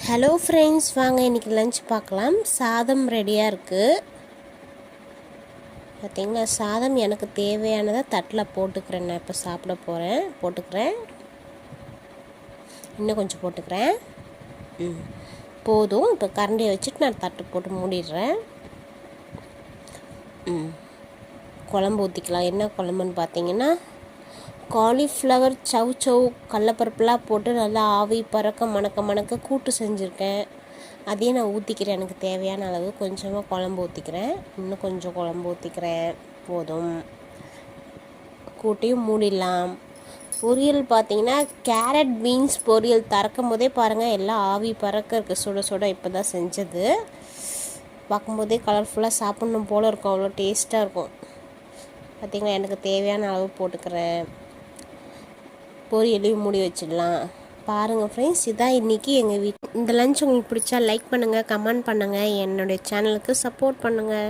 Hello friends, வாங்க இன்றைக்கி lunch பார்க்கலாம். சாதம் ரெடியாக இருக்குது. பார்த்திங்களா, சாதம் எனக்கு தேவையானதை தட்டில் போட்டுக்கிறேன். நான் இப்போ சாப்பிட போட்டுக்கிறேன். இன்னும் கொஞ்சம் போட்டுக்கிறேன். போதும். இப்போ கரண்டியை வச்சுட்டு நான் தட்டு போட்டு மூடிடுறேன். குழம்பு ஊற்றிக்கலாம். என்ன குழம்புன்னு பார்த்தீங்கன்னா, காலிஃப்ளவர் சவ் கடலப்பருப்புலாம் போட்டு நல்லா ஆவி பறக்க மணக்க கூட்டு செஞ்சுருக்கேன். அதையும் நான் ஊற்றிக்கிறேன். எனக்கு தேவையான அளவு கொஞ்சமாக குழம்பு ஊற்றிக்கிறேன். இன்னும் கொஞ்சம் குழம்பு ஊற்றிக்கிறேன். போதும். கூட்டையும் மூடிடலாம். பொரியல் பார்த்திங்கன்னா, கேரட் பீன்ஸ் பொரியல் திறக்கும் போதே பாருங்கள், எல்லாம் ஆவி பறக்க இருக்குது. சுட சுட இப்போ தான் செஞ்சது. பார்க்கும்போதே கலர்ஃபுல்லாக சாப்பிட்ணும் போல் இருக்கும். அவ்வளோ டேஸ்ட்டாக இருக்கும். பார்த்திங்களா, எனக்கு தேவையான அளவு போட்டுக்கிறேன். பொரியலையும் மூடி வச்சிடலாம். பாருங்கள் ஃப்ரெண்ட்ஸ், இதான் இன்றைக்கி எங்கள் இந்த லஞ்ச் உங்களுக்கு பிடிச்சா லைக் பண்ணுங்கள், கமெண்ட் பண்ணுங்கள், என்னுடைய சேனலுக்கு சப்போர்ட் பண்ணுங்கள்.